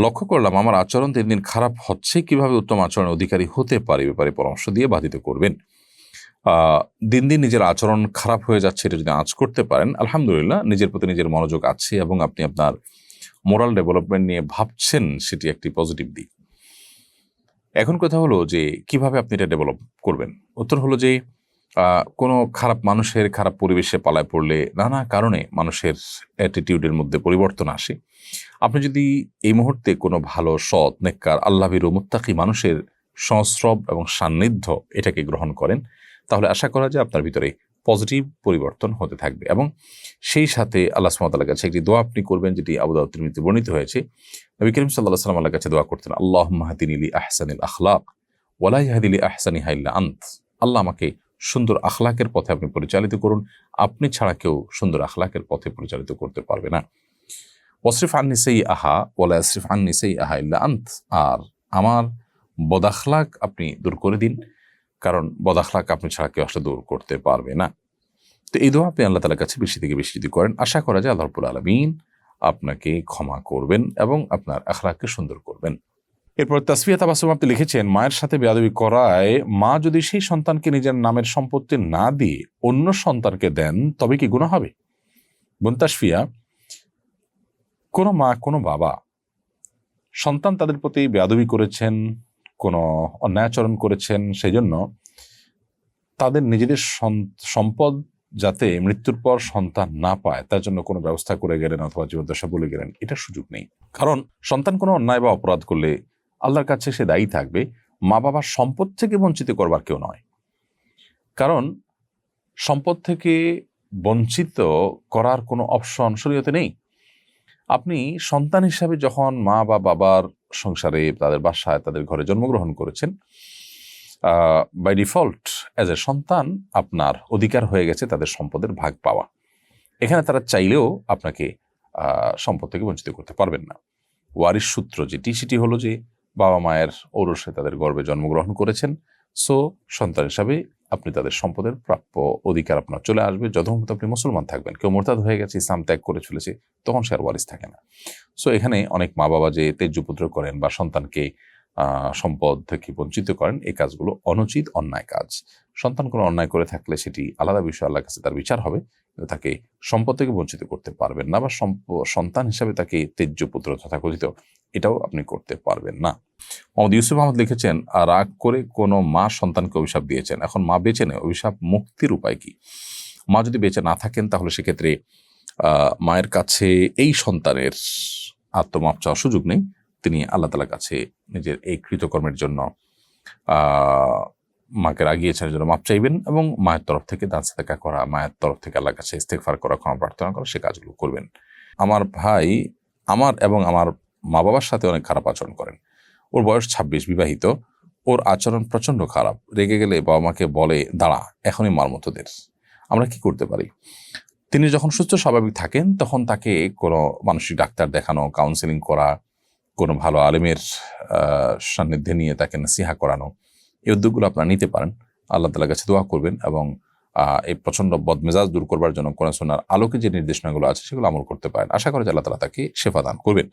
লক্ষ্য করলাম আমার আচরণ দিন দিন খারাপ হচ্ছে, কিভাবে উত্তম আচরণের অধিকারী হতে পারি ব্যাপারে পরামর্শ দিয়ে বাধিত করবেন। দিন দিন নিজের আচরণ খারাপ হয়ে যাচ্ছে, এটা যদি আঁচ করতে পারেন, আলহামদুলিল্লাহ, নিজের প্রতি নিজের মনোযোগ আছে এবং আপনি আপনার মোরাল ডেভেলপমেন্ট নিয়ে ভাবছেন, সেটি একটি পজিটিভ দিক। এখন কথা হলো যে কিভাবে আপনি এটা ডেভেলপ করবেন। উত্তর হলো যে কোনো খারাপ মানুষের খারাপ পরিবেশে পালায় পড়লে নানা কারণে মানুষের অ্যাটিটিউডের মধ্যে পরিবর্তন আসে। আপনি যদি এই মুহূর্তে কোনো ভালো সৎ নেককার আল্লাহভীরু মুত্তাকি মানুষের সংস্রব এবং সান্নিধ্য এটাকে গ্রহণ করেন, তাহলে আশা করা যায় আপনার ভিতরে পজিটিভ পরিবর্তন হতে থাকবে। এবং সেই সাথে আল্লাহ সুবহানাহু ওয়া তাআলার কাছে একটি দোয়া আপনি করবেন, যেটি আবু দাউদ তিরমিজিতে বর্ণিত হয়েছে। নবী করিম সাল্লাল্লাহু আলাইহি ওয়াসাল্লাম আল্লাহর কাছে দোয়া করতেন, আল্লাহুম্মা হদিনি লি আহসানিল আখলাক ওয়া লা ইয়াহদি লি আহসানিহা ইল্লা আনত। আল্লাহ, আমাকে সুন্দর আখলাকের পথে আপনি পরিচালিত করুন, আপনি ছাড়া কেউ সুন্দর আখলাকের পথে পরিচালিত করতে পারবে না। ওয়াসরিফ আন্নি সাইয়্যাহা ওয়া লা ইয়াসরিফ আন্নি সাইয়্যাহা ইল্লা আনত। আর আমার বদাখলাক আপনি দূর করে দিন, কারণ বদাখলাক আপনি ছাড়া কেউ আসলে দূর করতে পারবে না। তো এই দোয়া আপনি আল্লাহ তাআলার কাছে বেশি থেকে বেশি যদি করেন, আশা করা যায় আল্লাহ রাব্বুল আলামিন আপনাকে ক্ষমা করবেন এবং আপনার আখলাককে সুন্দর করবেন। এরপর তাসফিয়া তাবাসসুম আপনি লিখেছেন, মায়ের সাথে বেয়াদবি করায় মা যদি সেই সন্তানকে নিজের নামের সম্পত্তি না দিয়ে অন্য সন্তানকে দেন, তবে কি গুনাহ হবে? বোন তাসফিয়া, কোনো মা কোনো বাবা সন্তান তাদের প্রতি বেয়াদবি করেছেন, কোনো অন্যায় আচরণ করেছেন, সেই জন্য তাদের নিজেদের সম্পদ যাতে মৃত্যুর পর সন্তান না পায় তার জন্য কোনো ব্যবস্থা করে গেলেন অথবা জীবদ্দশা বলে গেলেন, এটা সুযোগ নেই। কারণ সন্তান কোনো অন্যায় বা অপরাধ করলে আল্লাহর কাছে সে দায়ী থাকবে, মা বাবার সম্পদ থেকে বঞ্চিত করবার কেউ নয়। কারণ সম্পদ থেকে বঞ্চিত করার কোনো অপশন শরীয়তে নেই। আপনি সন্তান হিসাবে যখন মা বা বাবার সংসারে, তাদের বাসায়, তাদের ঘরে জন্মগ্রহণ করেছেন, বাই ডিফল্ট অ্যাজ এ সন্তান আপনার অধিকার হয়ে গেছে তাদের সম্পদের ভাগ পাওয়া। এখানে তারা চাইলেও আপনাকে সম্পদ থেকে বঞ্চিত করতে পারবেন না। ওয়ারিশ সূত্র যেটি, সেটি হলো যে বাবা মায়ের ঔরসে তাদের গর্ভে জন্মগ্রহণ করেছেন, সো সন্তান হিসাবে আপনি তাদের সম্পদের প্রাপ্য অধিকার আপনার চলে আসবে যতক্ষণ আপনি মুসলমান থাকবেন। কেউ মোরতাদ হয়ে গেছে, ইসলাম ত্যাগ করে চলেছে, তখন সে আর ওয়ারিশ থাকে না। সো এখানে অনেক মা বাবা যে তেজ্যপুত্র করেন বা সন্তানকে সম্পদ থেকে বঞ্চিত করেন, এই কাজগুলো অনুচিত, অন্যায় কাজ। সন্তান কোনো অন্যায় করে থাকলে সেটি আলাদা বিষয়, আল্লাহর কাছে তার বিচার হবে, কিন্তু তাকে সম্পদ থেকে বঞ্চিত করতে পারবেন না, বা সন্তান হিসাবে তাকে তেজ্যপুত্র তথাকথিত এটাও আপনি করতে পারবেন না। মোহাম্মদ ইউসুফ আহমদ লিখেছেন, রাগ করে কোনো মা সন্তানকে অভিশাপ দিয়েছেন, এখন মা বেঁচে নেই, অভিশাপ মুক্তির উপায় কি? মা যদি বেঁচে না থাকেন, তাহলে সেক্ষেত্রে মায়ের কাছে এই সন্তানের আত্মমাপ চাওয়ার সুযোগ নেই। তিনি আল্লাহ তাআলার কাছে নিজের এই কৃতকর্মের জন্য মাকে রাগিয়েছেন জন্য মাপ চাইবেন, এবং মায়ের তরফ থেকে দান সাদাকা করা, মায়ের তরফ থেকে আল্লাহর কাছে ইস্তেগফার করা, ক্ষমা প্রার্থনা করা, সে কাজগুলো করবেন। আমার ভাই আমার এবং আমার মা বাবার সাথে অনেক খারাপ আচরণ করেন। ওর বয়স 26, বিবাহিত। ওর আচরণ প্রচণ্ড খারাপ। রেগে গেলে বাবা মাকে বলে, দাঁড়া, এখনই মার মতো দের। আমরা কি করতে পারি? তিনি যখন সুস্থ স্বাভাবিক থাকেন, তখন তাকে কোনো মানসিক ডাক্তার দেখানো, কাউন্সেলিং করা, কোনো ভালো আলেমের সান্নিধ্যে নিয়ে তাকে নসিহা করানো, এই উদ্যোগগুলো আপনারা নিতে পারেন। আল্লাহ তাআলার কাছে দোয়া করবেন এবং এই প্রচণ্ড বদমেজাজ দূর করবার জন্য কোরআন সুন্নাহর আলোকে যে নির্দেশনাগুলো আছে সেগুলো আমল করতে পারেন। আশা করি যে আল্লাহ তাআলা তাকে শেফা দান করবেন।